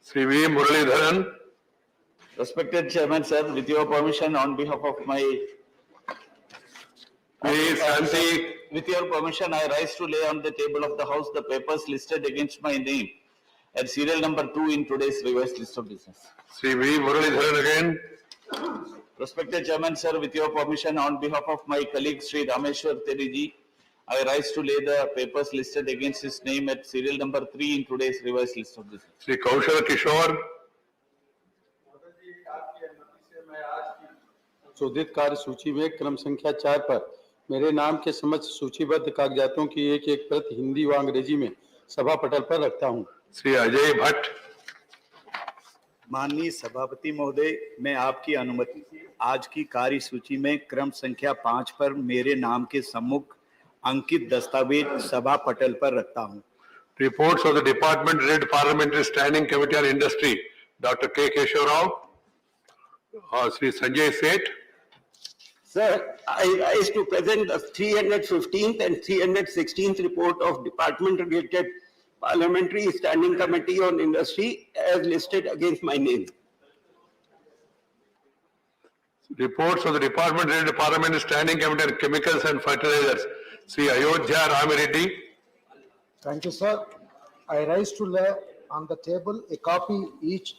Sri V. Muralidharan. Respected Chairman, sir, with your permission, on behalf of my Please, Shanti. with your permission, I rise to lay on the table of the House the papers listed against my name at serial number 2 in today's revised list of business. Sri V. Muralidharan again. Respected Chairman, sir, with your permission, on behalf of my colleague Sri Rameshwar Teriji, I rise to lay the papers listed against his name at serial number 3 in today's revised list of business. Sri Kaushal Kishore. संशोधित कार्य सूची में क्रम संख्या 4 पर मेरे नाम के समक्ष सूचीबद्ध कागजातों की एक प्रति हिंदी व अंग्रेजी में सभा पटल पर रखता हूं। श्री अजय भट्ट। माननीय सभापति महोदय, मैं आपकी अनुमति से आज की कार्य सूची में क्रम संख्या 5 पर मेरे नाम के सम्मुख अंकित दस्तावेज सभा पटल पर रखता हूं। Reports of the department related parliamentary standing committee on industry, doctor के केशव राव और Shri Sanjay Seth. Sir, I rise to present the 315th and 316th report of department-related Parliamentary Standing Committee on Industry as listed against my name. Reports of the department-related Parliamentary Standing Committee on Chemicals and Fertilizers, Sri Ayodhya Ramireddy. Thank you, sir. I rise to lay on the table a copy each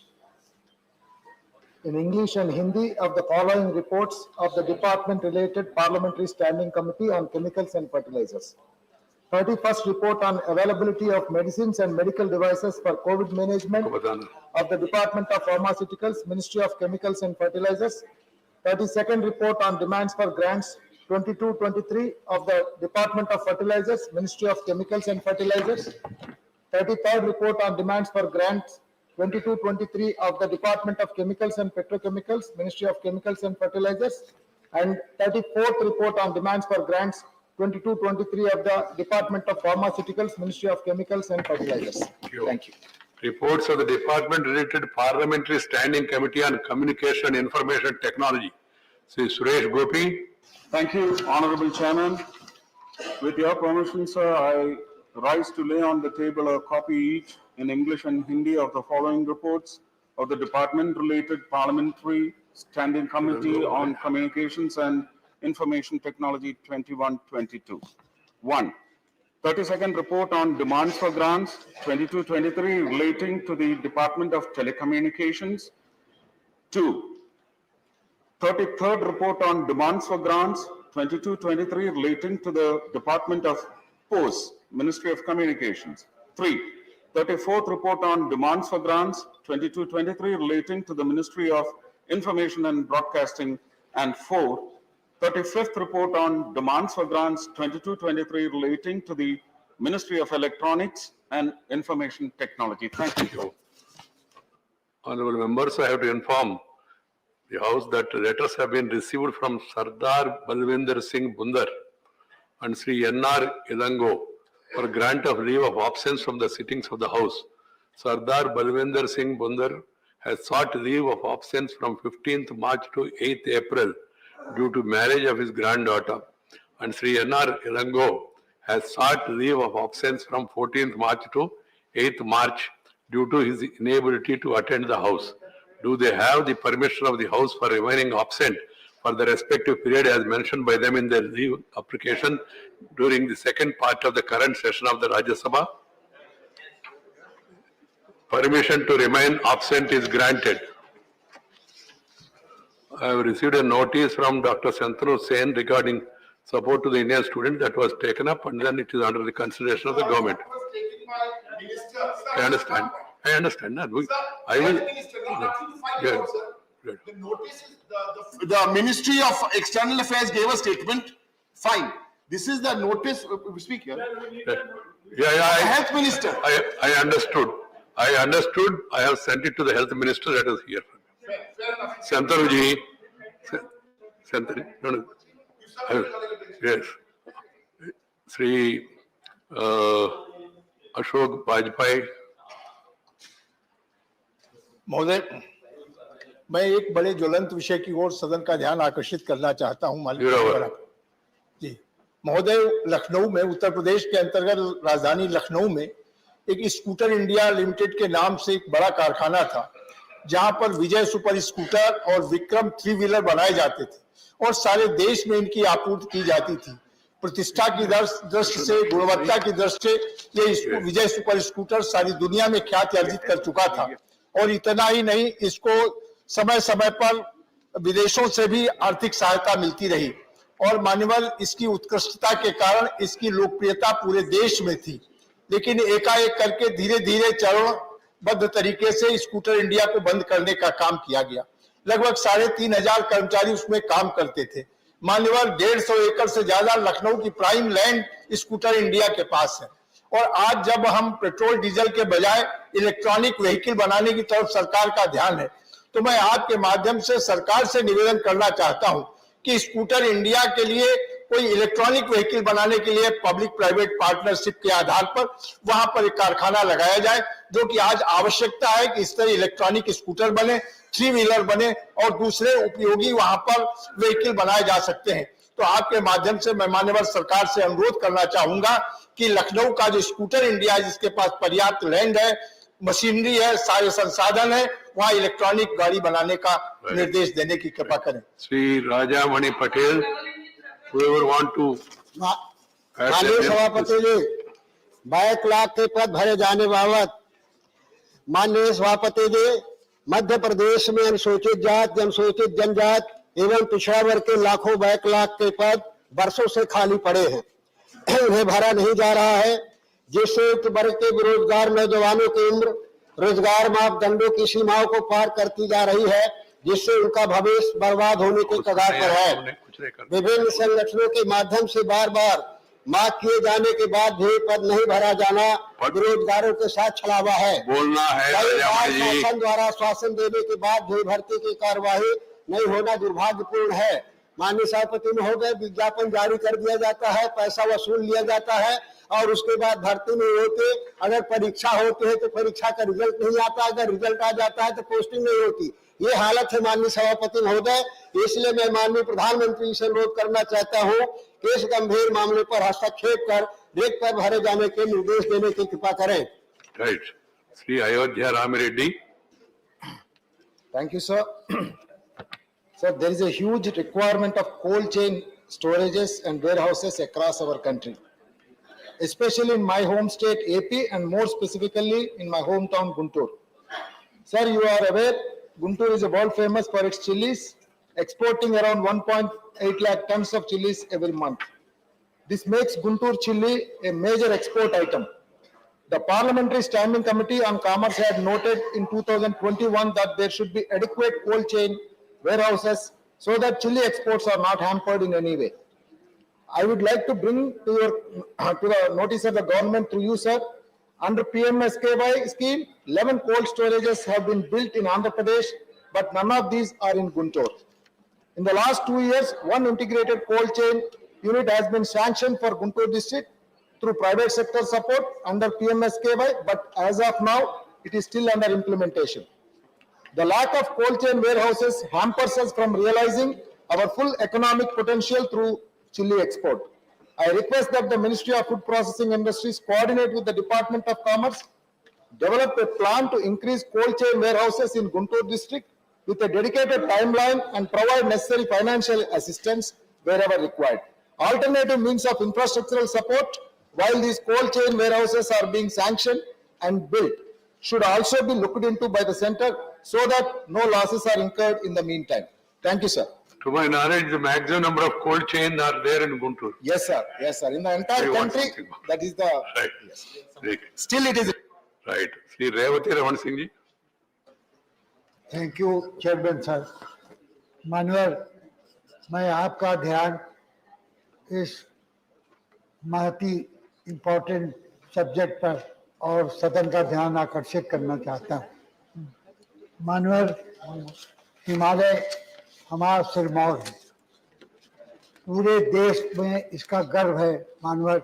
in English and Hindi of the following reports of the department-related Parliamentary Standing Committee on Chemicals and Fertilizers. 31st report on availability of medicines and medical devices for COVID management of the Department of Pharmaceuticals, Ministry of Chemicals and Fertilizers. 32nd report on demands for grants 22-23 of the Department of Fertilizers, Ministry of Chemicals and Fertilizers. 33rd report on demands for grants 22-23 of the Department of Chemicals and Petrochemicals, Ministry of Chemicals and Fertilizers, and 34th report on demands for grants 22-23 of the Department of Pharmaceuticals, Ministry of Chemicals and Fertilizers. Thank you. Reports of the department-related Parliamentary Standing Committee on Communication and Information Technology, Sri Suresh Gopi. Thank you, Honorable Chairman. With your permission, sir, I rise to lay on the table a copy each in English and Hindi of the following reports of the department-related Parliamentary Standing Committee on Communications and Information Technology 21-22. 1. 32nd report on demands for grants 22-23 relating to the Department of Telecommunications. 2. 33rd report on demands for grants 22-23 relating to the Department of Posts, Ministry of Communications. 3. 34th report on demands for grants 22-23 relating to the Ministry of Information and Broadcasting. And 4. 35th report on demands for grants 22-23 relating to the Ministry of Electronics and Information Technology. Thank you. Honorable members, I have to inform the House that letters have been received from Sardar Balwinder Singh Bundar and Sri N.R. Ilango for grant of leave of absence from the sittings of the House. Sardar Balwinder Singh Bundar has sought leave of absence from 15th March to 8th April due to marriage of his granddaughter, and Sri N.R. Ilango has sought leave of absence from 14th March to 8th March due to his inability to attend the House. Do they have the permission of the House for remaining absent for the respective period as mentioned by them in their leave application during the second part of the current session of the Rajysabha? Permission to remain absent is granted. I have received a notice from Dr. Santanu Sen regarding support to the Indian student that was taken up, and then it is under the consideration of the government. I understand. I understand that. I will. Yes. The notice is the Ministry of External Affairs gave a statement. Fine. This is the notice. Speak here. Health Minister. I understood. I understood. I have sent it to the Health Minister. That is here. Santanuji. Santanu. No. Yes. Sri Ashok Bajpai. मैं एक बड़े ज्वलंत विषय की ओर सदन का ध्यान आकर्षित करना चाहता हूं माननीय जी महोदय। लखनऊ में, उत्तर प्रदेश के अंतर्गत राजधानी लखनऊ में एक स्कूटर इंडिया लिमिटेड के नाम से एक बड़ा कारखाना था, जहां पर विजय सुपर स्कूटर और विक्रम 3 व्हीलर बनाए जाते थे और सारे देश में इनकी आपूर्ति की जाती थी। प्रतिष्ठा की दृष्टि से, गुणवत्ता की दृष्टि से ये विजय सुपर स्कूटर सारी दुनिया में ख्याति अर्जित कर चुका था। और इतना ही नहीं, इसको समय समय पर विदेशों से भी आर्थिक सहायता मिलती रही और मान्यवर इसकी उत्कृष्टता के कारण इसकी लोकप्रियता पूरे देश में थी। लेकिन एकाएक करके धीरे धीरे चरणबद्ध तरीके से स्कूटर इंडिया को बंद करने का काम किया गया। लगभग 3,500 कर्मचारी उसमें काम करते थे। मान्यवर 150 एकड़ से ज्यादा लखनऊ की प्राइम लैंड स्कूटर इंडिया के पास है। और आज जब हम पेट्रोल डीजल के बजाय इलेक्ट्रॉनिक व्हीकल बनाने की तरफ सरकार का ध्यान है, तो मैं आपके माध्यम से सरकार से निवेदन करना चाहता हूं कि स्कूटर इंडिया के लिए कोई इलेक्ट्रॉनिक व्हीकल बनाने के लिए पब्लिक प्राइवेट पार्टनरशिप के आधार पर वहां पर एक कारखाना लगाया जाए, जो कि आज आवश्यकता है कि इस तरह इलेक्ट्रॉनिक स्कूटर बने, 3 व्हीलर बने और दूसरे उपयोगी वहां पर व्हीकल बनाए जा सकते हैं। तो आपके माध्यम से मैं माननीय सरकार से अनुरोध करना चाहूंगा कि लखनऊ का जो स्कूटर इंडिया है, जिसके पास पर्याप्त लैंड है, मशीनरी है, सारे संसाधन है, वहां इलेक्ट्रॉनिक गाड़ी बनाने का निर्देश देने की कृपा करें। Shri Rajamani Patel, whoever want to माननीय सभापति जी, 22 लाख के पद भरे जाने बाबत माननीय सभापति जी, मध्य प्रदेश में अनुसूचित जाति, अनुसूचित जनजाति एवं पिछड़ा वर्ग के लाखों 22 लाख के पद वर्षों से खाली पड़े हैं, उन्हें भरा नहीं जा रहा है, जिससे उक्त वर्ग के बेरोजगार नौजवानों की उम्र रोजगार मापदंडों की सीमाओं को पार करती जा रही है, जिससे उनका भविष्य बर्बाद होने के कगार पर है। विभिन्न संगठनों के माध्यम से बार बार मांग किए जाने के बाद भी पद नहीं भरा जाना बेरोजगारों के साथ छलावा है। बोलना है शासन द्वारा आश्वासन देने के बाद भी भर्ती की कार्यवाही नहीं होना दुर्भाग्यपूर्ण है। माननीय सभापति महोदय, विज्ञापन जारी कर दिया जाता है, पैसा वसूल लिया जाता है और उसके बाद भर्ती नहीं होते। अगर परीक्षा होती है तो परीक्षा का रिजल्ट नहीं आता, अगर रिजल्ट आ जाता है तो पोस्टिंग नहीं होती। ये हालत है माननीय सभापति महोदय। इसलिए मैं माननीय प्रधानमंत्री से अनुरोध करना चाहता हूँ कि इस गंभीर मामले पर हस्तक्षेप कर रिक्त पद भरे जाने के निर्देश देने की कृपा करें। Right. Shri Ayodhya Ram Reddy. Thank you, sir. Sir, there is a huge requirement of cold chain storages and warehouses across our country, especially in my home state AP and more specifically in my hometown Guntur. Sir, you are aware Guntur is world famous for its chilies, exporting around 1.8 lakh tons of chilies every month. This makes Guntur chili a major export item. The Parliamentary Standing Committee on Commerce had noted in 2021 that there should be adequate cold chain warehouses so that chili exports are not hampered in any way. I would like to bring to the notice of the government through you, sir. Under PMSKY scheme, 11 cold storages have been built in Andhra Pradesh, but none of these are in Guntur. In the last 2 years, one integrated cold chain unit has been sanctioned for Guntur district through private sector support under PMSKY, but as of now, it is still under implementation. The lack of cold chain warehouses hampers us from realizing our full economic potential through chili export. I request that the Ministry of Food Processing Industries coordinate with the Department of Commerce, develop a plan to increase cold chain warehouses in Guntur district with a dedicated timeline and provide necessary financial assistance wherever required. Alternative means of infrastructural support while these cold chain warehouses are being sanctioned and built should also be looked into by the center so that no losses are incurred in the meantime. Thank you, sir. To my knowledge, the maximum number of cold chain are there in Guntur. Yes, sir. Yes, sir. In the entire country, that is the... Right. Yes. Still it is... Right. Shri Revati Raman Singh ji. Thank you chairman sir. माननीय, मैं आपका ध्यान इस महती important subject पर और सदन का ध्यान आकर्षित करना चाहता हूँ। माननीय, हिमालय हमारा सिरमौर है, पूरे देश में इसका गर्व है माननीय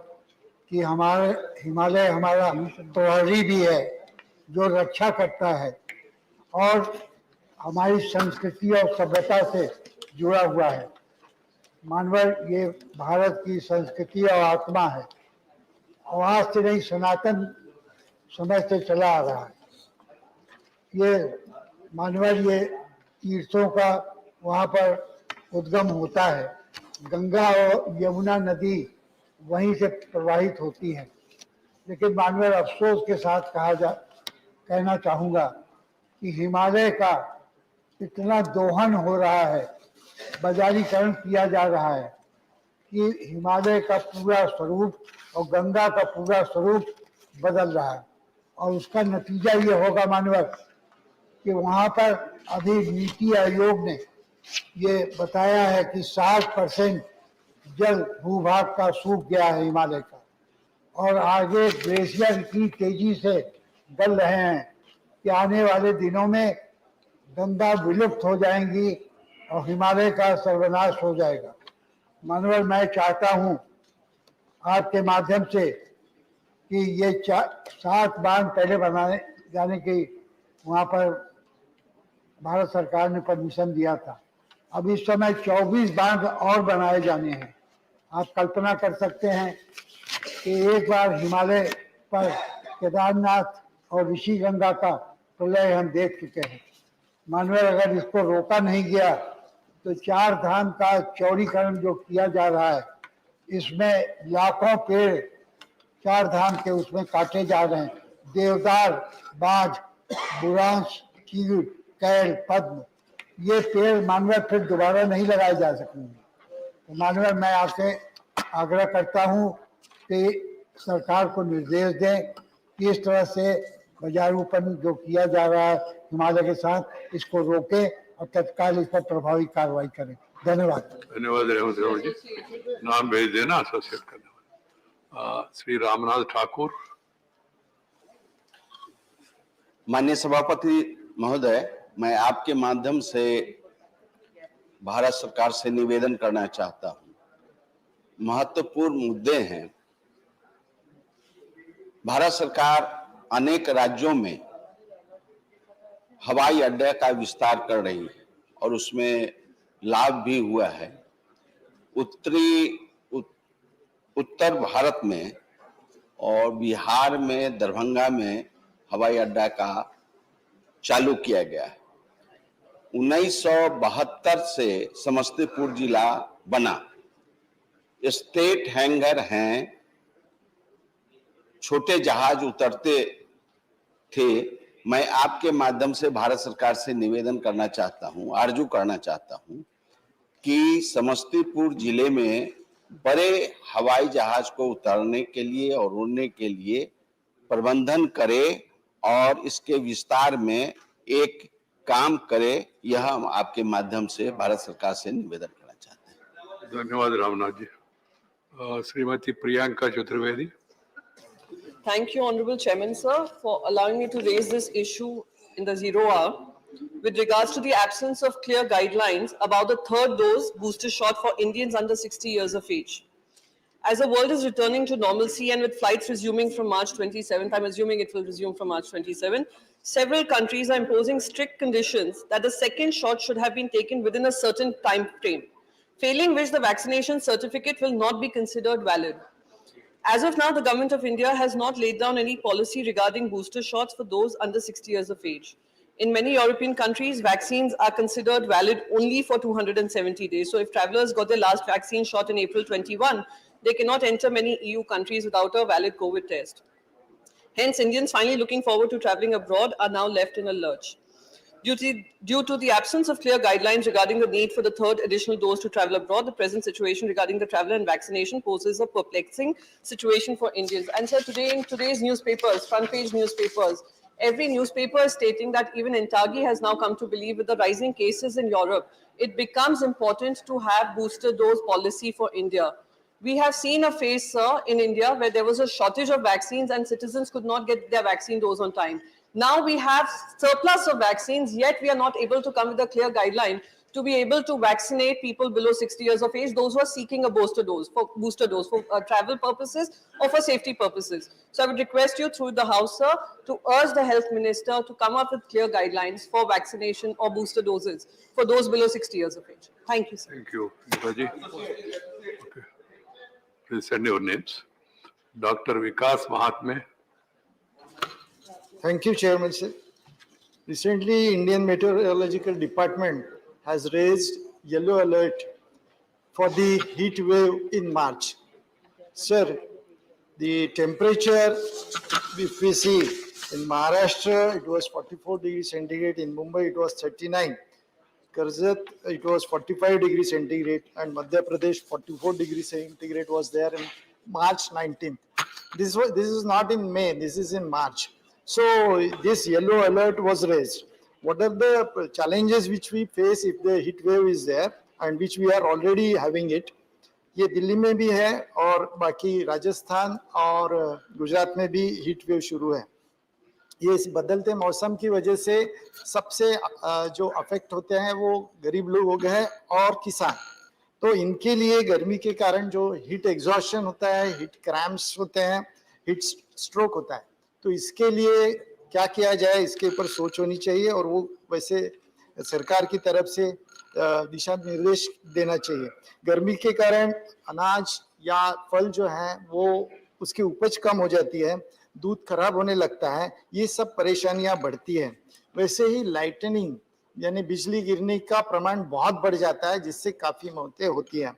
कि हमारे हिमालय हमारा प्रहरी भी है जो रक्षा करता है। और हमारी संस्कृति और सभ्यता से जुड़ा हुआ है। मानवर ये भारत की संस्कृति और आत्मा है और आज से नहीं, सनातन समय से चला आ रहा है। ये मानवर ये तीर्थों का वहाँ पर उद्गम होता है। गंगा और यमुना नदी वहीं से प्रवाहित होती है। लेकिन मानवर अफसोस के साथ कहना चाहूँगा कि हिमालय का इतना दोहन हो रहा है, बाजारीकरण किया जा रहा है कि हिमालय का पूरा स्वरूप और गंगा का पूरा स्वरूप बदल रहा है। और उसका नतीजा ये होगा मानवर कि वहाँ पर अभी नीति आयोग ने ये बताया है कि 60% जल भूभाग का सूख गया है हिमालय का, और आगे ग्लेशियर की तेजी से गल रहे हैं कि आने वाले दिनों में गंगा विलुप्त हो जाएंगी और हिमालय का सर्वनाश हो जाएगा। मानवर मैं चाहता हूँ आपके माध्यम से कि ये 7 बांध पहले बनाए जाने की वहाँ पर भारत सरकार ने परमिशन दिया था। अब इस समय 24 बांध और बनाए जाने हैं। आप कल्पना कर सकते हैं कि एक बार हिमालय पर केदारनाथ और ऋषिगंगा का प्रलय हम देख चुके हैं। मानवर अगर इसको रोका नहीं गया तो 4 धाम का चौड़ीकरण जो किया जा रहा है, इसमें लाखों पेड़ 4 धाम के उसमें काटे जा रहे हैं। देवदार, बाज, बुरांश, चीड़, कैल, पद्म, ये पेड़ मानवर फिर दोबारा नहीं लगाए जा सकेंगे। तो मानवर मैं आपसे आग्रह करता हूँ कि सरकार को निर्देश दें कि इस तरह से बाजारूपन जो किया जा रहा है हिमालय के साथ, इसको रोके और तत्काल इस पर प्रभावी कार्रवाई करें। धन्यवाद। धन्यवाद रेवंत राव जी। नाम भेज देना एसोसिएट करने वाले। श्री रामनाथ ठाकुर। माननीय सभापति महोदय, मैं आपके माध्यम से भारत सरकार से निवेदन करना चाहता हूं। महत्वपूर्ण मुद्दे हैं। भारत सरकार अनेक राज्यों में हवाई अड्डे का विस्तार कर रही है और उसमें लाभ भी हुआ है। उत्तर भारत में और बिहार में दरभंगा में हवाई अड्डा का चालू किया गया है। 1972 से समस्तीपुर जिला बना। स्टेट हैंगर हैं, छोटे जहाज उतरते थे। मैं आपके माध्यम से भारत सरकार से निवेदन करना चाहता हूं, आरजू करना चाहता हूं कि समस्तीपुर जिले में बड़े हवाई जहाज को उतारने के लिए और उड़ने के लिए प्रबंधन करे और इसके विस्तार में एक काम करे। यह हम आपके माध्यम से भारत सरकार से निवेदन करना चाहते हैं। धन्यवाद Ramnath ji. Shrimati Priyanka Chaturvedi. Thank you, Honorable Chairman, sir, for allowing me to raise this issue in the 0 hour with regards to the absence of clear guidelines about the third dose booster shot for Indians under 60 years of age. As the world is returning to normalcy and with flights resuming from March 27th, I'm assuming it will resume from March 27th, several countries are imposing strict conditions that the second shot should have been taken within a certain time frame, failing which the vaccination certificate will not be considered valid. As of now, the Government of India has not laid down any policy regarding booster shots for those under 60 years of age. In many European countries, vaccines are considered valid only for 270 days. So if travelers got their last vaccine shot in April 21, they cannot enter many EU countries without a valid COVID test. Hence, Indians finally looking forward to traveling abroad are now left in a lurch. Due to the absence of clear guidelines regarding the need for the third additional dose to travel abroad, the present situation regarding the traveler and vaccination poses a perplexing situation for Indians. And sir, today in today's newspapers, front page newspapers, every newspaper is stating that even Entagi has now come to believe with the rising cases in Europe, it becomes important to have booster dose policy for India. We have seen a phase, sir, in India where there was a shortage of vaccines and citizens could not get their vaccine dose on time. Now we have surplus of vaccines, yet we are not able to come with a clear guideline. to be able to vaccinate people below 60 years of age, those who are seeking a booster dose for travel purposes or for safety purposes. So I would request you through the House, sir, to urge the Health Minister to come up with clear guidelines for vaccination or booster doses for those below 60 years of age. Thank you, sir. Thank you. Neetaji. Okay. Please send your names. Dr. Vikas Mahatme. Thank you, Chairman, sir. Recently, Indian Meteorological Department has raised yellow alert for the heat wave in March. Sir, the temperature, if we see in Maharashtra, it was 44 degrees centigrade. In Mumbai, it was 39. Karjat, it was 45 degrees centigrade. And Madhya Pradesh, 44 degrees centigrade was there in March 19th. This is not in May, this is in March. So this yellow alert was raised. What are the challenges which we face if the heat wave is there, and which we are already having it? ये दिल्ली में भी है और बाकी राजस्थान और गुजरात में भी heat wave शुरू है. ये इस बदलते मौसम की वजह से सबसे जो अफेक्ट होते हैं वो गरीब लोग हैं और किसान. तो इनके लिए गर्मी के कारण जो हीट एग्जॉशन होता है, हीट क्रैम्प्स होते हैं, हीट स्ट्रोक होता है. तो इसके लिए क्या किया जाए, इसके ऊपर सोच होनी चाहिए और वो वैसे सरकार की तरफ से दिशा निर्देश देना चाहिए. गर्मी के कारण अनाज या फल जो है वो उसकी उपज कम हो जाती है, दूध खराब होने लगता है, ये सब परेशानियां बढ़ती है. वैसे ही लाइटनिंग यानी बिजली गिरने का प्रमाण बहुत बढ़ जाता है, जिससे काफी मौतें होती हैं,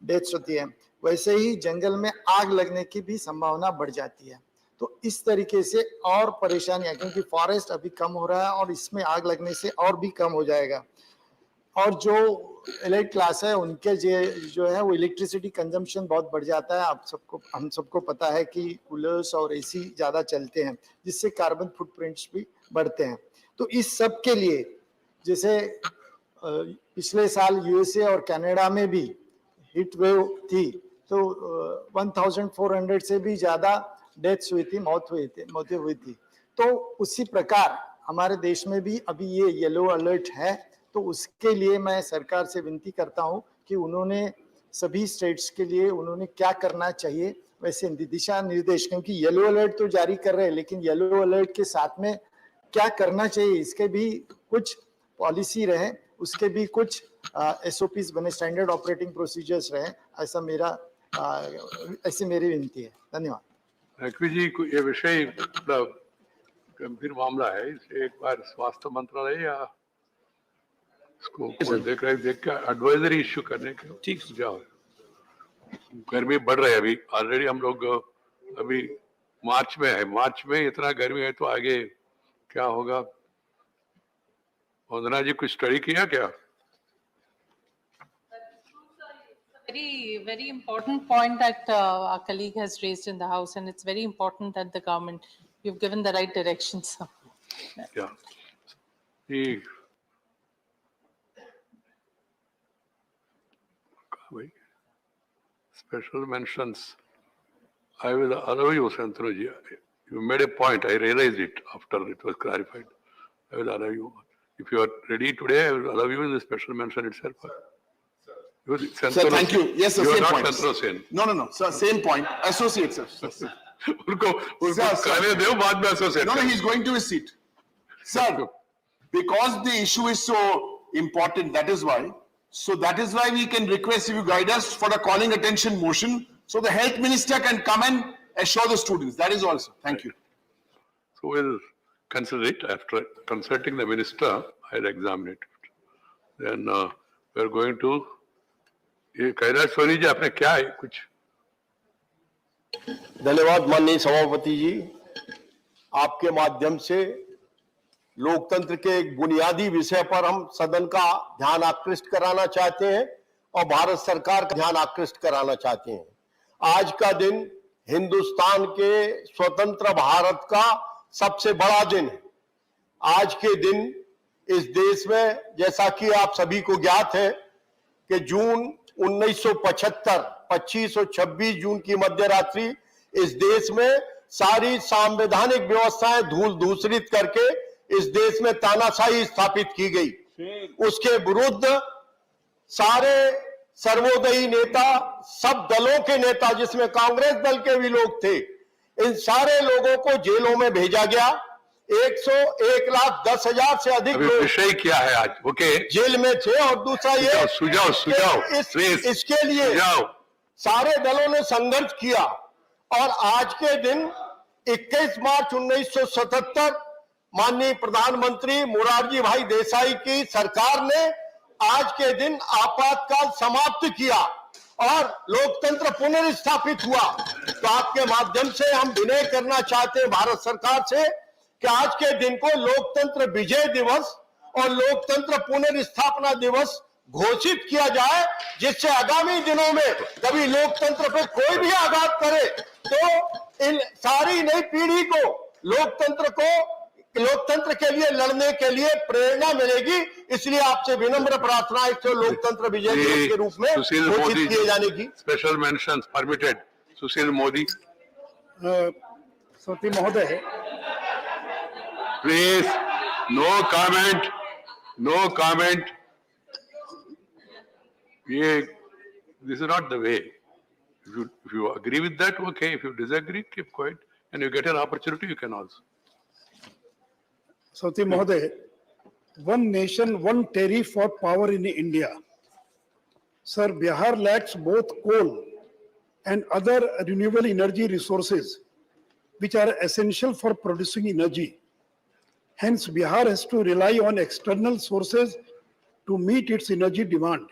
डेथ्स होती है. वैसे ही जंगल में आग लगने की भी संभावना बढ़ जाती है. तो इस तरीके से और परेशानियां, क्योंकि फॉरेस्ट अभी कम हो रहा है और इसमें आग लगने से और भी कम हो जाएगा. और जो एलाइट क्लास है उनके जो है वो इलेक्ट्रिसिटी कंजम्पशन बहुत बढ़ जाता है. हम सबको पता है कि कूलर्स और एसी ज्यादा चलते हैं, जिससे कार्बन फुटप्रिंट्स भी बढ़ते हैं. तो इस सब के लिए जैसे पिछले साल यूएसए और कनाडा में भी हीट वेव थी, तो 1400 से भी ज्यादा डेथ्स हुई थी, मौतें हुई थी. तो उसी प्रकार हमारे देश में भी अभी ये येलो अलर्ट है. तो उसके लिए मैं सरकार से विनती करता हूं कि उन्होंने सभी स्टेट्स के लिए उन्होंने क्या करना चाहिए वैसे दिशा निर्देश, क्योंकि येलो अलर्ट तो जारी कर रहे हैं, लेकिन येलो अलर्ट के साथ में क्या करना चाहिए इसके भी कुछ पॉलिसी रहे, उसके भी कुछ एसओपीज बने, स्टैंडर्ड ऑपरेटिंग प्रोसीजर्स रहे. ऐसी मेरी विनती है. धन्यवाद. लक्ष्मी जी, ये विषय बड़ा गंभीर मामला है, इसे एक बार स्वास्थ्य मंत्रालय या इसको देख के एडवाइजरी इश्यू करने के ठीक सुझाव. गर्मी बढ़ रही है अभी, ऑलरेडी हम लोग अभी मार्च में है, मार्च में इतना गर्मी है तो आगे क्या होगा? वंदना जी कुछ स्टडी किया क्या? Very important point that our colleague has raised in the House, and it's very important that the government, you've given the right direction, sir. Yeah. The special mentions, I will allow you, Santanu ji. You made a point, I realized it after it was clarified. I will allow you. If you are ready today, I will allow you in the special mention itself. Sir, thank you. Yes, sir, you are same not point. Santanu Sen. No, sir, same point. Associate, sir. उनको कहने दो, बाद में associate. No, he's going to his seat. Sir, because the issue is so important, that is why. So that is why we can request if you guide us for the calling attention motion, so the health minister can come and assure the students. That is all, sir. Thank you. So we'll consider it. After consulting the minister, I'll examine it. Then we're going to. ये कैलाश सोनी जी, आपने क्या है कुछ? धन्यवाद माननीय सभापति जी. आपके माध्यम से लोकतंत्र के एक बुनियादी विषय पर हम सदन का ध्यान आकृष्ट कराना चाहते हैं और भारत सरकार का ध्यान आकृष्ट कराना चाहते हैं. आज का दिन हिंदुस्तान के स्वतंत्र भारत का सबसे बड़ा दिन है. आज के दिन इस देश में, जैसा कि आप सभी को ज्ञात है, कि जून 1975 25 और 26 जून की मध्य रात्रि इस देश में सारी संवैधानिक व्यवस्थाएं धूल धूसरित करके इस देश में तानाशाही स्थापित की गई. उसके विरुद्ध सारे सर्वोदयी नेता, सब दलों के नेता, जिसमें कांग्रेस दल के भी लोग थे, इन सारे लोगों को जेलों में भेजा गया। 1,10,000 से अधिक अभी लोग विषय क्या है आज? ओके, जेल में थे। और दूसरा ये सुझाव कि इसके लिए सारे दलों ने संघर्ष किया और आज के दिन 21 मार्च 1977 माननीय प्रधानमंत्री मोरारजी भाई देसाई की सरकार ने आज के दिन आपातकाल समाप्त किया और लोकतंत्र पुनर्स्थापित हुआ। तो आपके माध्यम से हम विनय करना चाहते हैं भारत सरकार से कि आज के दिन को लोकतंत्र विजय दिवस और लोकतंत्र पुनर्स्थापना दिवस घोषित किया जाए, जिससे आगामी दिनों में कभी लोकतंत्र पर कोई भी आघात करे तो इन सारी नई पीढ़ी को लोकतंत्र के लिए लड़ने के लिए प्रेरणा मिलेगी। इसलिए आपसे विनम्र प्रार्थना है कि लोकतंत्र विजय दिवस के रूप में घोषित किए जाने की। Special mention permitted. Sushil Modi, Shruti महोदय, please, no comment, no comment. This is not the way. If you agree with that, okay. If you disagree, keep quiet. And you get an opportunity, you can also. श्रुति महोदय, one nation, one tariff for power in India. Sir, Bihar lacks both coal and other renewable energy resources, which are essential for producing energy. Hence, Bihar has to rely on external sources to meet its energy demand.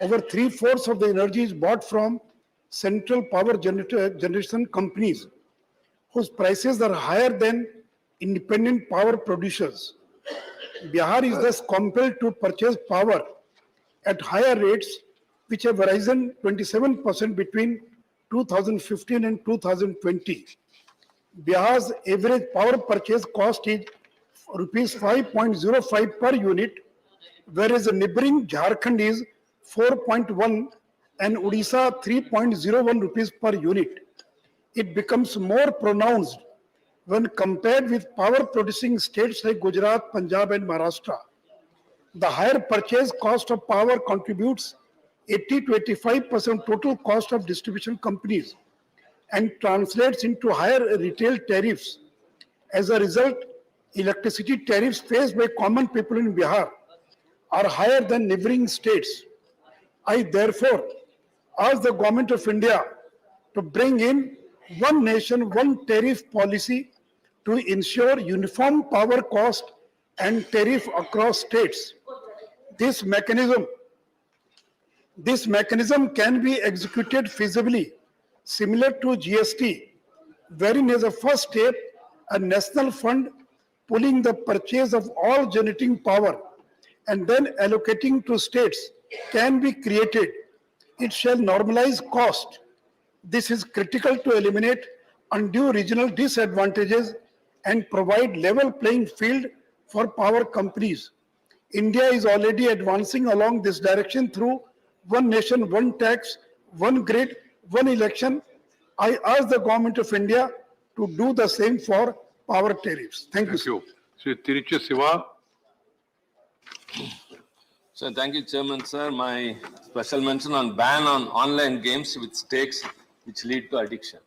Over 3/4 of the energy is bought from central power generation companies, whose prices are higher than independent power producers. Bihar is thus compelled to purchase power at higher rates, which have risen 27% between 2015 and 2020. Bihar's average power purchase cost is rupees 5.05 per unit, whereas the neighboring Jharkhand is 4.1 and Odisha 3.01 rupees per unit. It becomes more pronounced when compared with power producing states like Gujarat, Punjab and Maharashtra. The higher purchase cost of power contributes 80 to 85% total cost of distribution companies and translates into higher retail tariffs. As a result, electricity tariffs faced by common people in Bihar are higher than neighboring states. I therefore ask the Government of India to bring in one nation, one tariff policy to ensure uniform power cost and tariff across states. This mechanism can be executed feasibly, similar to GST, wherein as a first step, a national fund pulling the purchase of all generating power and then allocating to states can be created. It shall normalize cost. This is critical to eliminate undue regional disadvantages and provide level playing field for power companies. India is already advancing along this direction through one nation, one tax, one grid, one election. I ask the Government of India to do the same for power tariffs. Thank you. Thank you. Sri Tiruchi Siva. So thank you, Chairman, sir. My special mention on ban on online games with stakes which lead to addiction.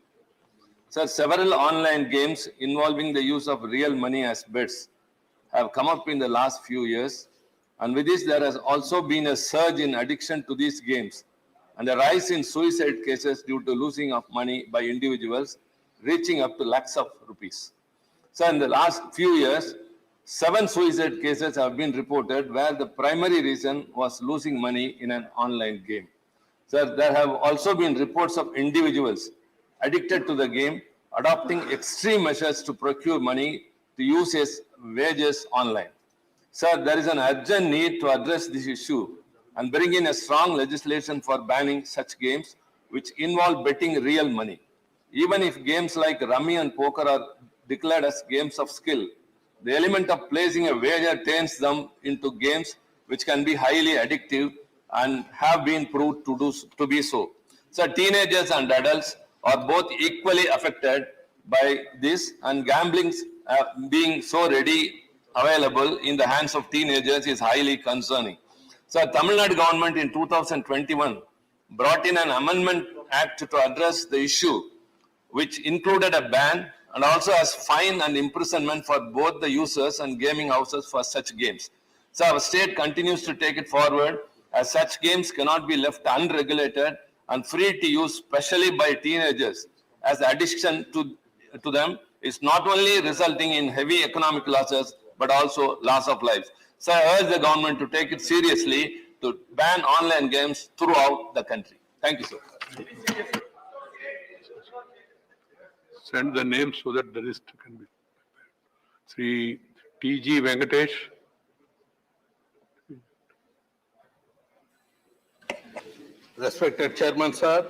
Sir, several online games involving the use of real money as bets have come up in the last few years. And with this, there has also been a surge in addiction to these games and a rise in suicide cases due to losing of money by individuals reaching up to lakhs of rupees. So in the last few years, 7 suicide cases have been reported where the primary reason was losing money in an online game. Sir, there have also been reports of individuals addicted to the game adopting extreme measures to procure money to use as wages online. Sir, there is an urgent need to address this issue and bring in a strong legislation for banning such games which involve betting real money. Even if games like rummy and poker are declared as games of skill, the element of placing a wager turns them into games which can be highly addictive and have been proved to be so. So teenagers and adults are both equally affected by this, and gambling being so ready available in the hands of teenagers is highly concerning. So Tamil Nadu government in 2021 brought in an amendment act to address the issue, which included a ban and also has fine and imprisonment for both the users and gaming houses for such games. So our state continues to take it forward, as such games cannot be left unregulated and free to use, especially by teenagers, as addiction to them is not only resulting in heavy economic losses, but also loss of lives. So I urge the government to take it seriously to ban online games throughout the country. Thank you, sir. Send the names so that the list can be. Sri T.G. Venkatesh. Respected Chairman, sir,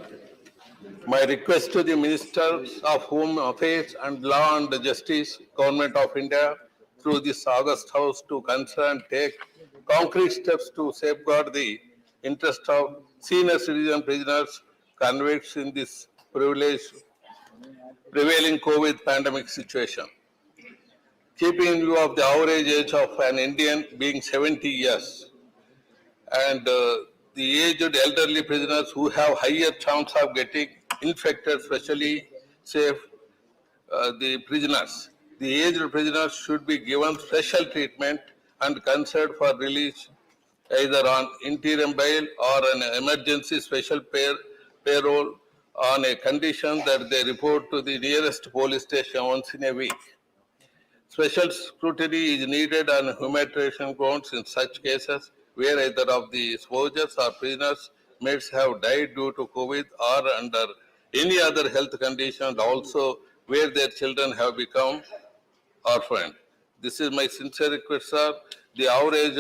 my request to the Ministers of Home Affairs and Law and Justice, Government of India, through this August House to concern take concrete steps to safeguard the interest of senior citizen prisoners convicts in this prevailing COVID pandemic situation. Keeping in view of the average age of an Indian being 70 years, and the aged elderly prisoners who have higher chance of getting infected, especially safe the prisoners. The aged prisoners should be given special treatment and considered for release either on interim bail or an emergency special payroll on a condition that they report to the nearest police station once in a week. Special scrutiny is needed on humanitarian grounds in such cases where either of the soldiers or prisoners mates have died due to COVID or under any other health condition, and also where their children have become orphaned. This is my sincere request, sir. The average,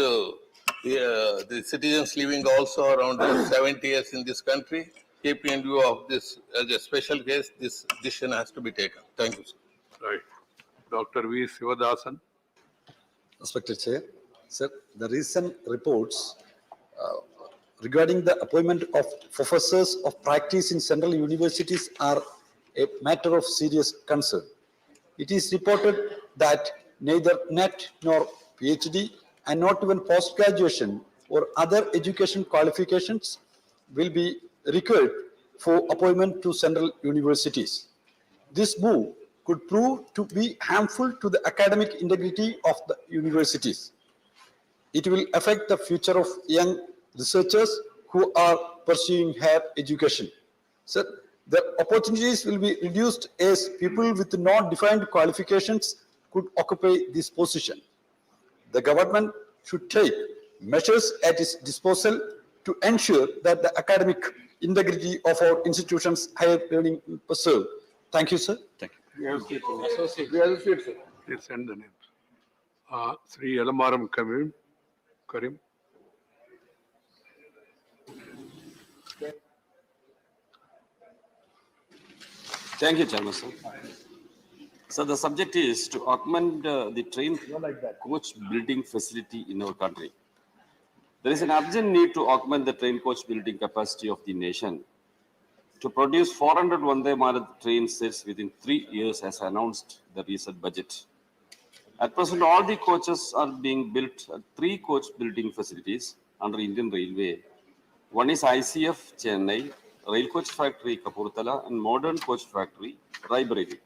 the citizens living also around 70 years in this country, keeping in view of this as a special case, this decision has to be taken. Thank you, sir. Right. Dr. V. Sivadasan. Respected Chair, sir, the recent reports regarding the appointment of professors of practice in central universities are a matter of serious concern. It is reported that neither NET nor PhD and not even post-graduation or other education qualifications will be required for appointment to central universities. This move could prove to be harmful to the academic integrity of the universities. It will affect the future of young researchers who are pursuing higher education. So the opportunities will be reduced as people with not defined qualifications could occupy this position. The government should take measures at its disposal to ensure that the academic integrity of our institutions higher learning is preserved. Thank you, sir. Thank you. Please send the names. Sri Elamaram Karim. Thank you, Chairman, sir. So the subject is to augment the train coach building facility in our country. There is an urgent need to augment the train coach building capacity of the nation. To produce 400 Vande Bharat train sets within 3 years as announced the recent budget. At present, all the coaches are being built at 3 coach building facilities under Indian Railway. One is ICF Chennai, Rail Coach Factory Kapurthala, and Modern Coach Factory Raebareli.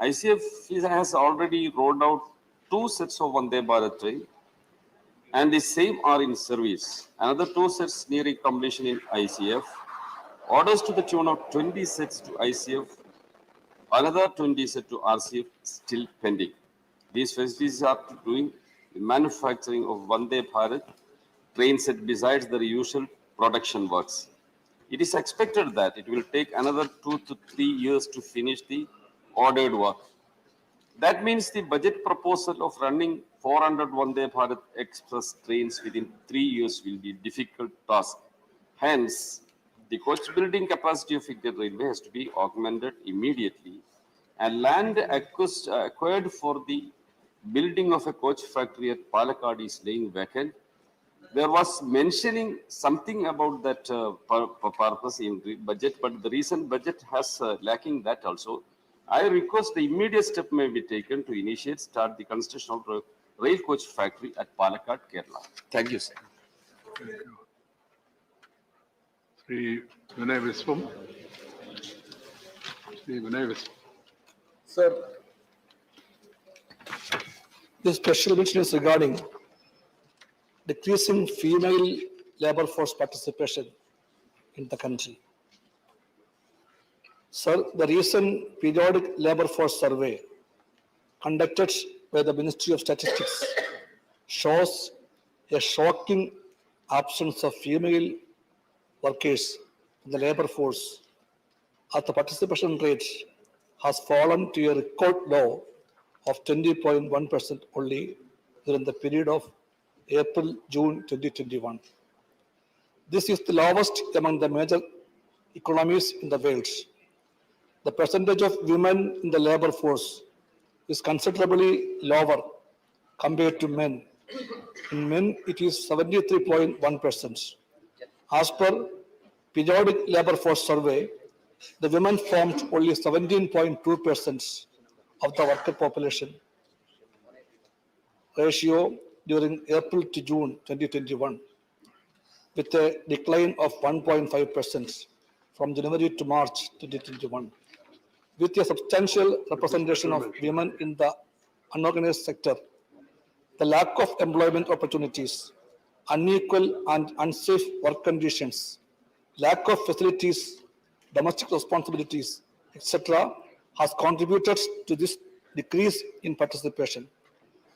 ICF has already rolled out 2 sets of Vande Bharat train, and the same are in service. Another 2 sets nearing completion in ICF. Orders to the tune of 20 sets to ICF, another 20 sets to RCF still pending. These facilities are doing the manufacturing of Vande Bharat train set besides the usual production works. It is expected that it will take another 2 to 3 years to finish the ordered work. That means the budget proposal of running 400 Vande Bharat Express trains within 3 years will be a difficult task. Hence, the coach building capacity of Indian Railway has to be augmented immediately, and land acquired for the building of a coach factory at Palakkad is laying vacant. There was mentioning something about that purpose in the budget, but the recent budget has lacking that also. I request the immediate step may be taken to start the construction of rail coach factory at Palakkad, Kerala. Thank you, sir. Sri Vinay Viswam. Sri Vinay Viswam. Sir, this special mention is regarding decreasing female labor force participation in the country. Sir, the recent periodic labor force survey conducted by the Ministry of Statistics shows a shocking absence of female workers in the labor force, as the participation rate has fallen to a record low of 20.1% only during the period of April-June 2021. This is the lowest among the major economies in the world. The percentage of women in the labor force is considerably lower compared to men. In men, it is 73.1%. As per periodic labor force survey, the women formed only 17.2% of the worker population ratio during April to June 2021, with a decline of 1.5% from January to March 2021. With a substantial representation of women in the unorganized sector, the lack of employment opportunities, unequal and unsafe work conditions, lack of facilities, domestic responsibilities, etc., has contributed to this decrease in participation.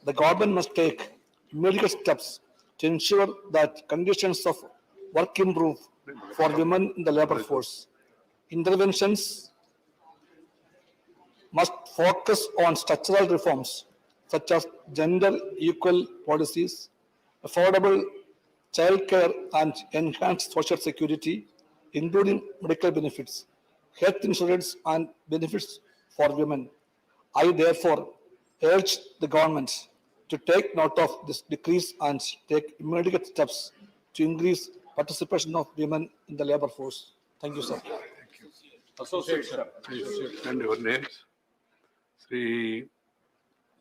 The government must take immediate steps to ensure that conditions of work improve for women in the labor force. Interventions must focus on structural reforms such as gender equal policies, affordable childcare and enhanced social security, including medical benefits, health insurance and benefits for women. I therefore urge the government to take note of this decrease and take immediate steps to increase participation of women in the labor force. Thank you, sir. Associate, sir. And your names? Sri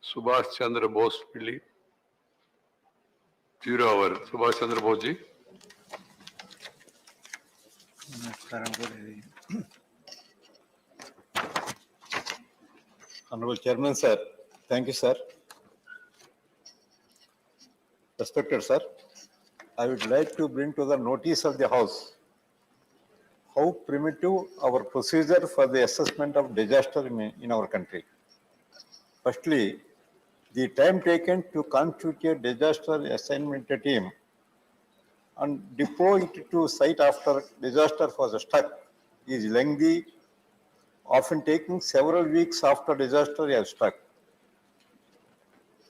Subhash Chandra Bose, Pilli. 0 hour. Subhash Chandra Bose ji. Honorable Chairman, sir. Thank you, sir. Respected sir, I would like to bring to the notice of the House how primitive our procedure for the assessment of disaster in our country. Firstly, the time taken to constitute a disaster assignment team and deploy it to site after disaster was struck is lengthy, often taking several weeks after disaster has struck.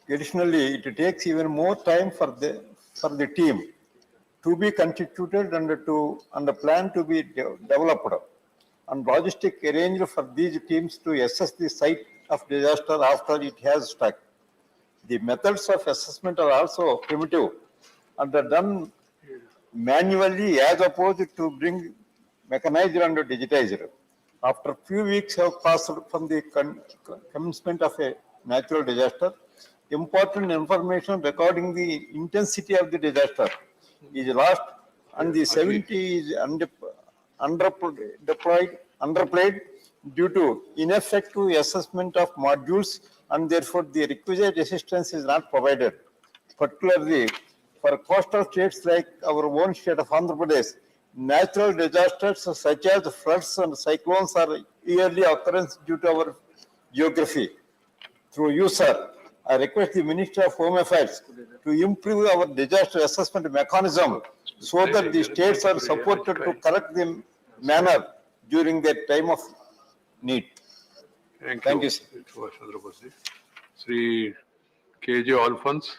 Additionally, it takes even more time for the team to be constituted and the plan to be developed and logistic arranged for these teams to assess the site of disaster after it has struck. The methods of assessment are also primitive and are done manually as opposed to being mechanized and digitized. After few weeks have passed from the commencement of a natural disaster, important information regarding the intensity of the disaster is lost and the 70 is underplayed due to ineffective assessment of modules and therefore the requisite assistance is not provided. Particularly for coastal states like our own state of Andhra Pradesh, natural disasters such as floods and cyclones are yearly occurrence due to our geography. Through you, sir, I request the Minister of Home Affairs to improve our disaster assessment mechanism so that the states are supported to correct the manner during their time of need. Thank you, sir. Sri KJ Alphonse.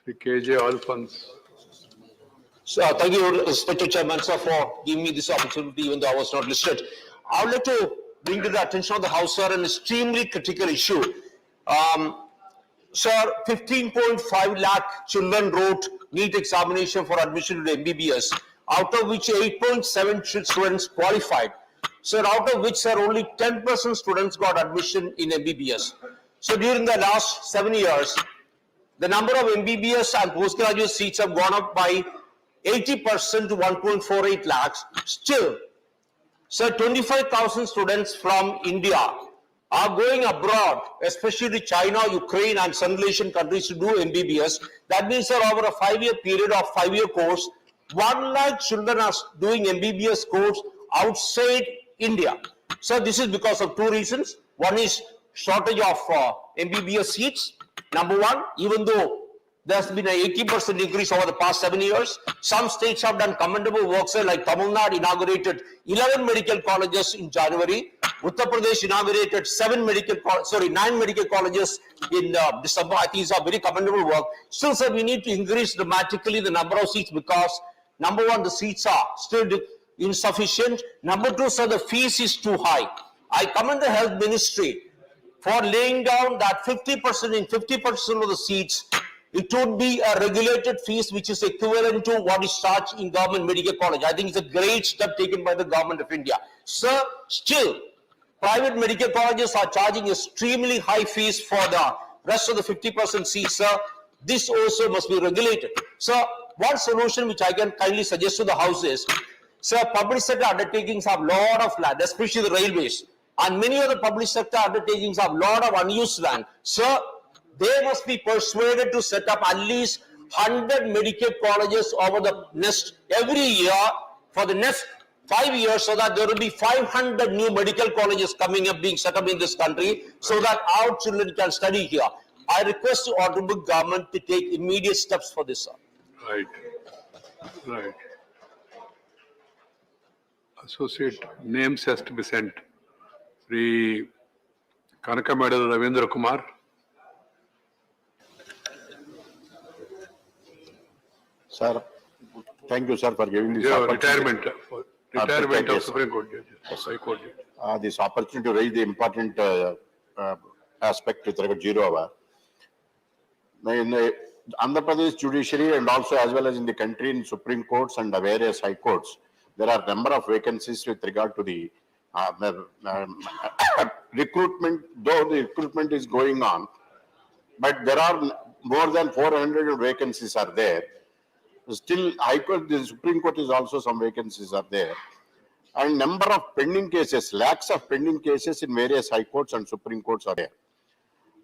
Sri KJ Alphonse. Thank you, respected Chairman, sir, for giving me this opportunity, even though I was not listed. I would like to bring to the attention of the House, sir, an extremely critical issue. Sir, 15.5 lakh children wrote NEET examination for admission to MBBS, out of which 8.7 students qualified. Sir, out of which, sir, only 10% students got admission in MBBS. So during the last 7 years, the number of MBBS and postgraduate seats have gone up by 80% to 1.48 lakhs. Still, sir, 25,000 students from India are going abroad, especially to China, Ukraine, and Central Asian countries to do MBBS. That means, sir, over a 5-year period of 5-year course, 1 lakh children are doing MBBS course outside India. So this is because of two reasons. One is shortage of MBBS seats. Number one, even though there's been an 80% increase over the past 7 years, some states have done commendable work, sir, like Tamil Nadu inaugurated 11 medical colleges in January. Uttar Pradesh inaugurated 9 medical colleges in December. I think it's a very commendable work. Still, sir, we need to increase dramatically the number of seats because, number one, the seats are still insufficient. Number two, sir, the fees is too high. I commend the health ministry for laying down that 50% in 50% of the seats, it would be a regulated fees which is equivalent to what is charged in government medical college. I think it's a great step taken by the government of India. Sir, still, private medical colleges are charging extremely high fees for the rest of the 50% seats, sir. This also must be regulated. Sir, one solution which I can kindly suggest to the House is, sir, public sector undertakings have a lot of land, especially the railways. And many of the public sector undertakings have a lot of unused land. Sir, they must be persuaded to set up at least 100 medical colleges over the next, every year for the next 5 years, so that there will be 500 new medical colleges coming up, being set up in this country, so that our children can study here. I request the honorable government to take immediate steps for this, sir. Right. Right. Associate names has to be sent. Sri Kanakameda Ravindra Kumar. Sir, thank you, sir, for giving this Yeah, opportunity. retirement of Yes, sir. Supreme Court judges, High Court judges. This opportunity to raise the important aspect with regard to 0 hour. Now, in the Andhra Pradesh judiciary and also as well as in the country in Supreme Courts and the various high courts, there are number of vacancies with regard to the recruitment, though the recruitment is going on, but there are more than 400 vacancies are there. Still, High Court, the Supreme Court is also some vacancies are there. And number of pending cases, lakhs of pending cases in various high courts and Supreme Courts are there.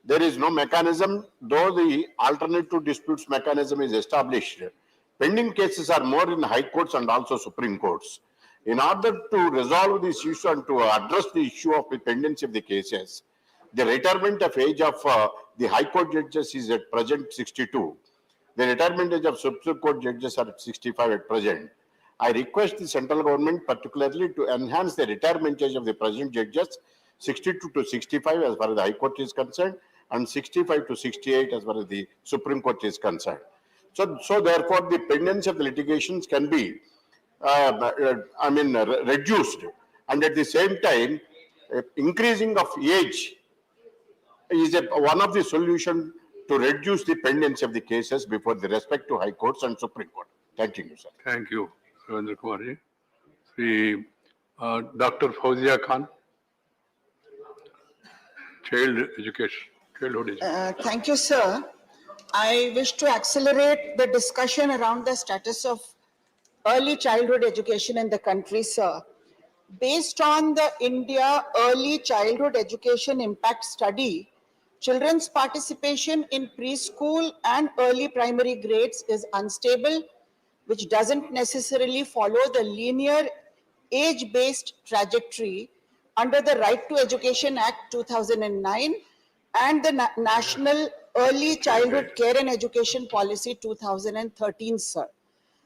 There is no mechanism, though the alternative disputes mechanism is established. Pending cases are more in high courts and also Supreme Courts. In order to resolve this issue and to address the issue of the pendency of the cases, the retirement of age of the High Court judges is at present 62. The retirement age of Supreme Court judges are at 65 at present. I request the central government particularly to enhance the retirement age of the present judges 62 to 65 as far as the High Court is concerned and 65 to 68 as far as the Supreme Court is concerned. So therefore, the pendency of the litigations can be reduced, and at the same time, increasing of age is one of the solutions to reduce the pendency of the cases before the respect to High Courts and Supreme Court. Thank you, sir. Thank you, Ravindra Kumar ji. Sri Dr. Fauzia Khan, childhood education. Thank you, sir. I wish to accelerate the discussion around the status of early childhood education in the country, sir. Based on the India Early Childhood Education Impact Study, children's participation in preschool and early primary grades is unstable, which doesn't necessarily follow the linear age-based trajectory under the Right to Education Act 2009 and the National Early Childhood Care and Education Policy 2013, sir.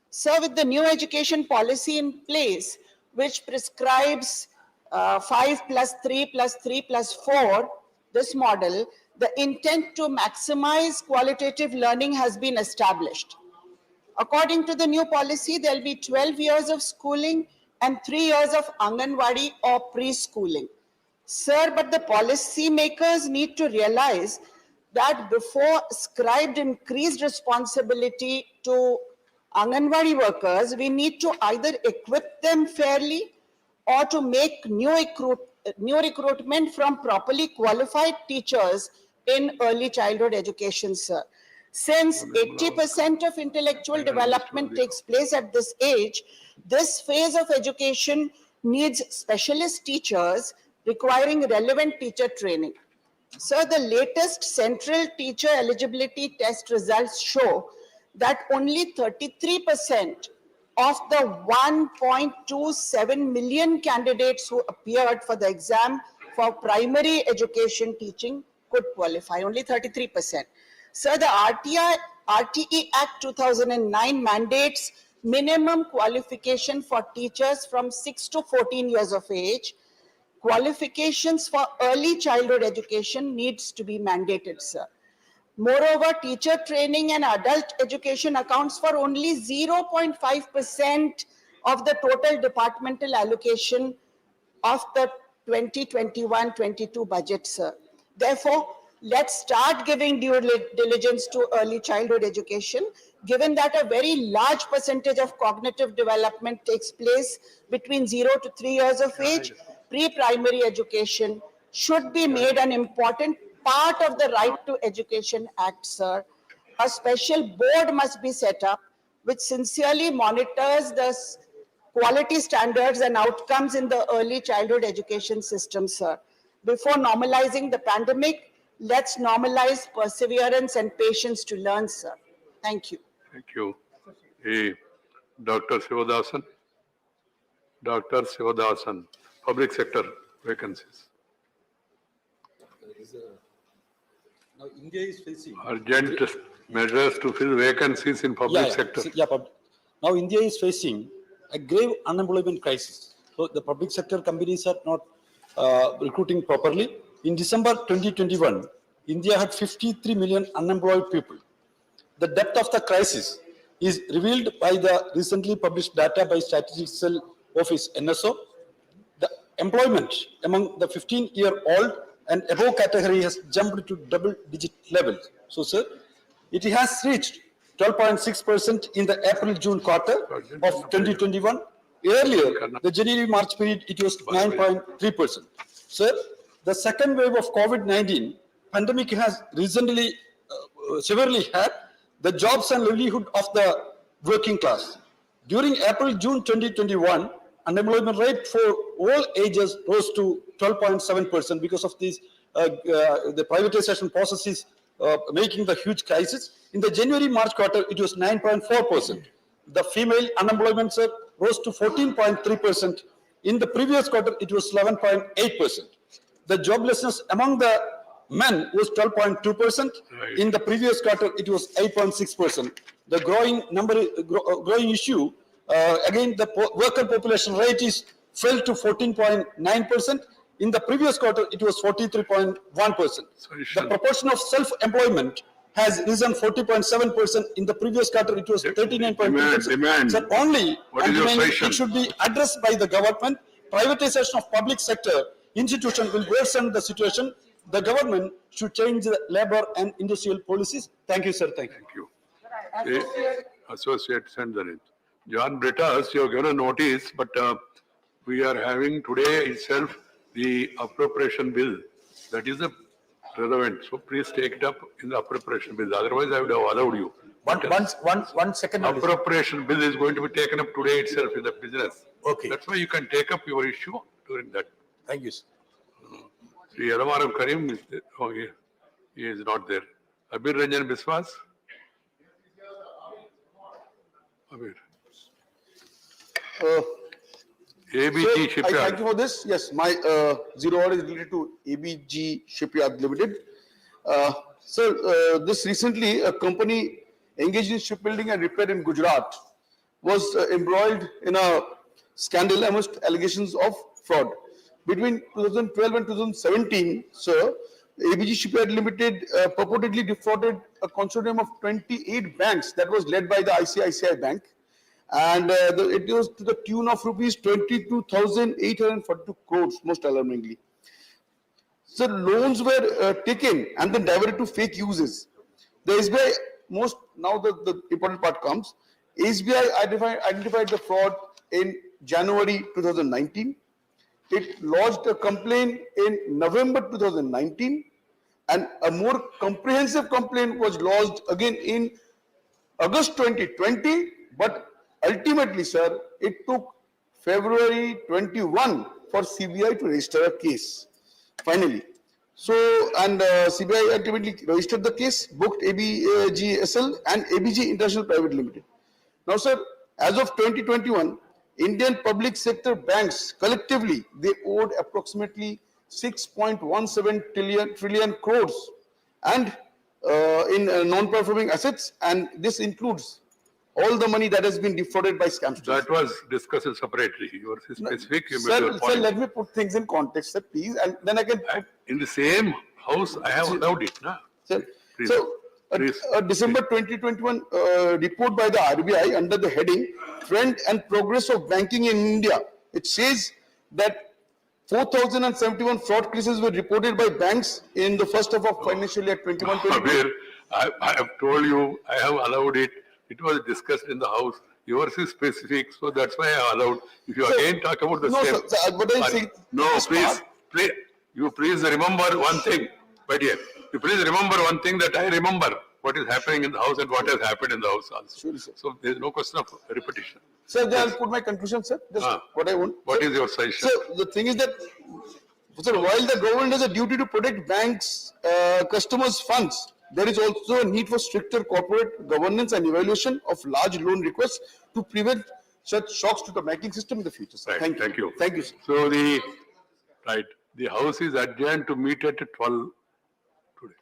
Sir, with the new education policy in place, which prescribes 5+3+3+4, this model, the intent to maximize qualitative learning has been established. According to the new policy, there will be 12 years of schooling and 3 years of Anganwadi or preschooling. Sir, but the policy makers need to realize that before ascribed increased responsibility to Anganwadi workers, we need to either equip them fairly or to make new recruitment from properly qualified teachers in early childhood education, sir. Since 80% of intellectual development takes place at this age, this phase of education needs specialist teachers requiring relevant teacher training. Sir, the latest central teacher eligibility test results show that only 33% of the 1.27 million candidates who appeared for the exam for primary education teaching could qualify, only 33%. Sir, the RTE Act 2009 mandates minimum qualification for teachers from 6 to 14 years of age. Qualifications for early childhood education needs to be mandated, sir. Moreover, teacher training and adult education accounts for only 0.5% of the total departmental allocation of the 2021-22 budget, sir. Therefore, let's start giving due diligence to early childhood education, given that a very large percentage of cognitive development takes place between 0 to 3 years of age. Pre-primary education should be made an important part of the Right to Education Act, sir. A special board must be set up which sincerely monitors the quality standards and outcomes in the early childhood education system, sir. Before normalizing the pandemic, let's normalize perseverance and patience to learn, sir. Thank you. Thank you. Dr. Sivadasan. Dr. Sivadasan, public sector vacancies. Now India is facing Urgent measures to fill vacancies in public sector. Now India is facing a grave unemployment crisis. So the public sector companies are not recruiting properly. In December 2021, India had 53 million unemployed people. The depth of the crisis is revealed by the recently published data by Statistical Office NSO. The employment among the 15-year-old and above category has jumped to double-digit levels. So, sir, it has reached 12.6% in the April-June quarter of 2021. Earlier, the January-March period, it was 9.3%. Sir, the second wave of COVID-19 pandemic has recently severely hit the jobs and livelihood of the working class. During April-June 2021, unemployment rate for all ages rose to 12.7% because of these the privatization processes making the huge crisis. In the January-March quarter, it was 9.4%. The female unemployment rose to 14.3%. In the previous quarter, it was 11.8%. The joblessness among the men was 12.2%. In the previous quarter, it was 8.6%. The growing issue, again, the worker population rate is fell to 14.9%. In the previous quarter, it was 43.1%. The proportion of self-employment has risen 40.7%. In the previous quarter, it was 39.2%. So only it should be addressed by the government. Privatization of public sector institution will worsen the situation. The government should change the labor and industrial policies. Thank you, sir. Thank you. Associate Senator John Brittas, you have given a notice, but we are having today itself the appropriation bill. That is relevant. So please take it up in the appropriation bill. Otherwise, I would have allowed you. One second. Appropriation bill is going to be taken up today itself in the business. Okay. That's why you can take up your issue during that. Thank you, sir. Sri Yadamaram Karim is there. Oh, he is not there. Abir Ranjan Biswas. Abir. ABG Shipyard. Thank you for this. Yes, my zero hour is related to ABG Shipyard Limited. This recently, a company engaged in shipbuilding and repair in Gujarat was embroiled in a scandal amongst allegations of fraud. Between 2012 and 2017, sir, ABG Shipyard Limited purportedly defrauded a consortium of 28 banks that was led by the ICICI Bank. And it was to the tune of rupees 22,842 crores, most alarmingly. So loans were taken and then diverted to fake uses. The SBI, now the important part comes, SBI identified the fraud in January 2019. It lodged a complaint in November 2019. and a more comprehensive complaint was lodged again in August 2020, but ultimately, sir, it took February 21 for CBI to register a case. Finally, so and CBI ultimately registered the case, booked ABGSL and ABG International Private Limited. Now, sir, as of 2021, Indian public sector banks collectively they owed approximately 6.17 trillion crores and in non-performing assets, and this includes all the money that has been defrauded by scamsters. That was discussed separately. You were specific. You made Sir, your point. sir, let me put things in context, sir, please, and then I can. In the same house, I have allowed it. Na? Sir, Please. so Please. a December 2021 report by the RBI under the heading Trend and Progress of Banking in India, it says that 4,071 fraud cases were reported by banks in the first half of financial year 21-22. I have told you, I have allowed it. It was discussed in the house. Yours is specific, so that's why I allowed. If you again talk about the same. Sir, what I think. No, please, you please remember one thing, my dear. You please remember one thing that I remember what is happening in the house and what has happened in the house also. Sure, sir. So there is no question of repetition. Sir, then I'll put my conclusion, sir. Just what I want. What Sir, is your suggestion? Sir, the thing is that, sir, while the government has a duty to protect banks, customers' funds, there is also a need for stricter corporate governance and evaluation of large loan requests to prevent such shocks to the banking system in the future. Sir. Right, Thank you. Thank you, sir. So the house is adjourned to meet at 12 today.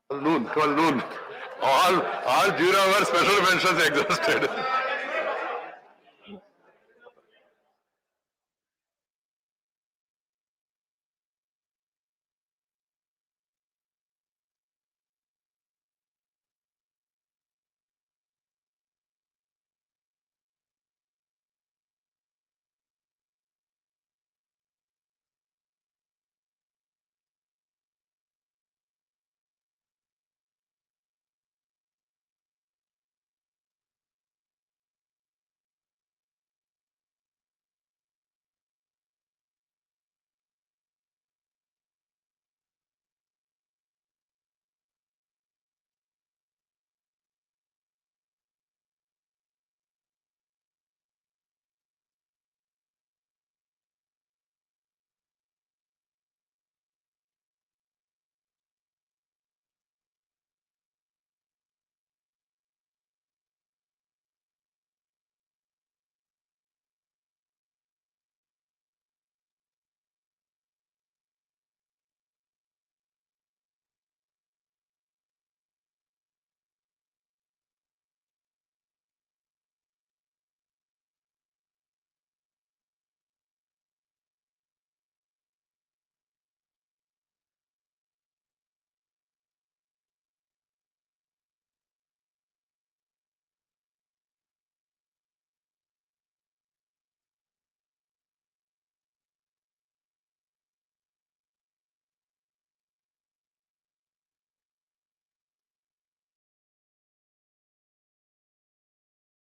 12 noon. All 0 hour special mentions exhausted.